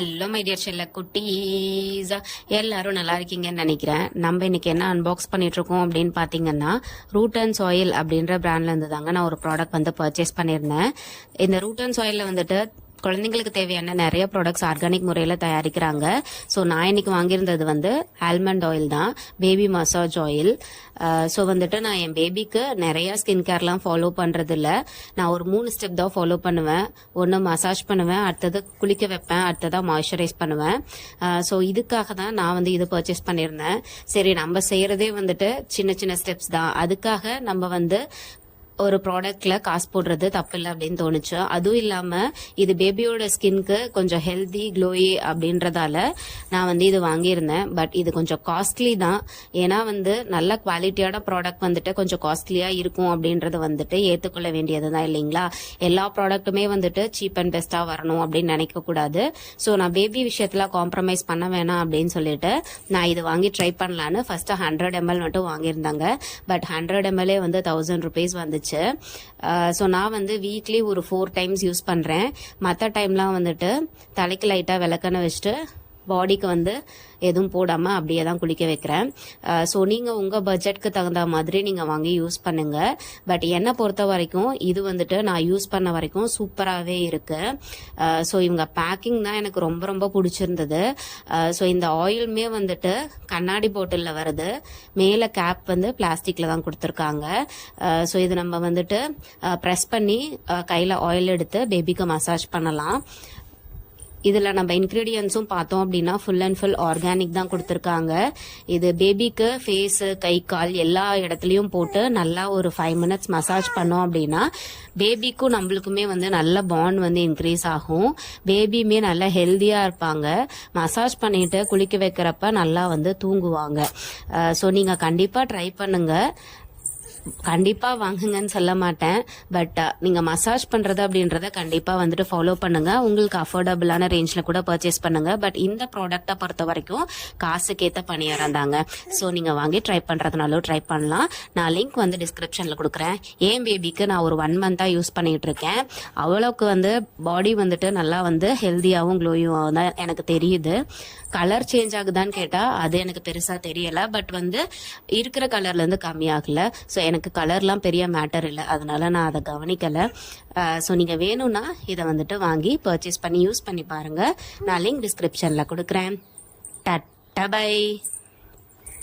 Hello my dear செல்ல குட்டீஸ், எல்லாரும் நல்லா இருக்கீங்கன்னு நினைக்கிறேன். நம்ம இன்னைக்கு என்ன அன்பாக்ஸ் பண்ணிட்டு இருக்கோம் அப்படின்னு பாத்தீங்கன்னா, ரூட் அண்ட் சாயில் அப்படின்ற பிராண்ட்ல இருந்து தாங்க நான் ஒரு ப்ராடக்ட் வந்து பர்ச்சேஸ் பண்ணியிருந்தேன். இந்த ரூட் அண்ட் சாயில்ல வந்துட்டு குழந்தைங்களுக்கு தேவையான நிறைய ப்ராடக்ட்ஸ் ஆர்கானிக் முறையில் தயாரிக்கிறாங்க. ஸோ நான் இன்னைக்கு வாங்கியிருந்தது வந்து ஆல்மண்ட் ஆயில் தான், பேபி மசாஜ் ஆயில். ஸோ வந்துட்டு நான் என் பேபிக்கு நிறைய ஸ்கின் கேர்லாம் ஃபாலோ பண்ணுறது இல்லை. நான் ஒரு 3 ஸ்டெப் தான் ஃபாலோ பண்ணுவேன். ஒன்று மசாஜ் பண்ணுவேன், அடுத்தது குளிக்க வைப்பேன், அடுத்ததாக மாய்ஸ்சரைஸ் பண்ணுவேன். ஸோ இதுக்காக தான் நான் வந்து இது பர்ச்சேஸ் பண்ணியிருந்தேன். சரி, நம்ம செய்கிறதே வந்துட்டு சின்ன சின்ன ஸ்டெப்ஸ் தான், அதுக்காக நம்ம வந்து ஒரு ப்ராடக்ட்ல காசு போடுறது தப்பு இல்லை அப்படின்னு தோணுச்சு. அதுவும் இல்லாம இது பேபியோட ஸ்கின்க்கு கொஞ்சம் ஹெல்தி க்ளோயி அப்படின்றதால நான் வந்து இது வாங்கியிருந்தேன். பட் இது கொஞ்சம் காஸ்ட்லி தான். ஏன்னா வந்து நல்ல குவாலிட்டியான ப்ராடக்ட் வந்துட்டு கொஞ்சம் காஸ்ட்லியா இருக்கும் அப்படின்றத வந்துட்டு ஏற்றுக்கொள்ள வேண்டியது தான், இல்லைங்களா? எல்லா ப்ராடக்ட்டுமே வந்துட்டு சீப் அண்ட் பெஸ்டா வரணும் அப்படின்னு நினைக்க கூடாது. ஸோ நான் பேபி விஷயத்துல காம்ப்ரமைஸ் பண்ண வேணாம் அப்படின்னு சொல்லிட்டு நான் இது வாங்கி ட்ரை பண்ணலான்னு ஃபர்ஸ்ட் 100 ml மட்டும் வாங்கியிருந்தாங்க. பட் 100 ml வந்து 1000 rupees வந்துச்சு. ஸோ நான் வந்து வீக்லி ஒரு 4 டைம்ஸ் யூஸ் பண்றேன். மற்ற டைம்லாம் வந்துட்டு தலைக்கு லைட்டா விளக்கெண்ணெய் வச்சுட்டு பாடிக்கு வந்து எதுவும் போடாம அப்படியே தான் குளிக்க வைக்கிறேன். ஸோ நீங்க உங்க பட்ஜெட்க்கு தகுந்த மாதிரி நீங்க வாங்கி யூஸ் பண்ணுங்க. பட் என்னை பொறுத்த வரைக்கும் இது வந்துட்டு நான் யூஸ் பண்ண வரைக்கும் சூப்பராகவே இருக்கு. ஸோ இவங்க பேக்கிங் தான் எனக்கு ரொம்ப ரொம்ப பிடிச்சிருந்தது. ஸோ இந்த ஆயிலுமே வந்துட்டு கண்ணாடி பாட்டிலில் வருது, மேலே கேப் வந்து பிளாஸ்டிக்ல தான் கொடுத்துருக்காங்க. ஸோ இது நம்ம வந்துட்டு ப்ரெஸ் பண்ணி கையில் ஆயில் எடுத்து பேபிக்கு மசாஜ் பண்ணலாம். இதுல நம்ம இன்கிரீடியன்ஸும் பார்த்தோம் அப்படின்னா ஃபுல் அண்ட் ஃபுல் ஆர்கானிக் தான் கொடுத்துருக்காங்க. இது பேபிக்கு ஃபேஸ், கை, கால் எல்லா இடத்துலயும் போட்டு நல்லா ஒரு 5 minutes மசாஜ் பண்ணோம் அப்படின்னா பேபிக்கும் நம்மளுக்குமே வந்து நல்ல பாண்ட் வந்து இன்க்ரீஸ் ஆகும். பேபியுமே நல்லா ஹெல்தியா இருப்பாங்க. மசாஜ் பண்ணிட்டு குளிக்க வைக்கிறப்ப நல்லா வந்து தூங்குவாங்க. ஸோ நீங்க கண்டிப்பா ட்ரை பண்ணுங்க. கண்டிப்பா வாங்குங்கன்னு சொல்ல மாட்டேன், பட் நீங்க மசாஜ் பண்றது அப்படின்றத கண்டிப்பா வந்துட்டு ஃபாலோ பண்ணுங்க. உங்களுக்கு அஃபோர்டபுளான ரேஞ்ச்ல கூட பர்ச்சேஸ் பண்ணுங்க. பட் இந்த ப்ராடக்ட்டை பொறுத்த வரைக்கும் காசுக்கேத்த பணியாரம் தாங்க. ஸோ நீங்க வாங்கி ட்ரை பண்றதுனாலும் ட்ரை பண்ணலாம். நான் லிங்க் வந்து டிஸ்கிரிப்ஷன்ல கொடுக்குறேன். என் பேபிக்கு நான் ஒரு 1 month யூஸ் பண்ணிட்டு இருக்கேன். அவ்வளவுக்கு வந்து பாடி வந்துட்டு நல்லா வந்து ஹெல்தியாவும் க்ளோயும் தான் எனக்கு தெரியுது. கலர் சேஞ்ச் ஆகுதான்னு கேட்டா அது எனக்கு பெருசா தெரியல. பட் வந்து இருக்கிற கலர்ல இருந்து கம்மியாகல. ஸோ எனக்கு கலர்லாம் பெரிய மேட்டர் இல்லை, அதனால நான் அதை கவனிக்கல. ஸோ நீங்க வேணும்னா இதை வந்துட்டு வாங்கி பர்ச்சேஸ் பண்ணி யூஸ் பண்ணி பாருங்க. நான் லிங்க் டிஸ்கிரிப்ஷன்ல கொடுக்குறேன். Tata by.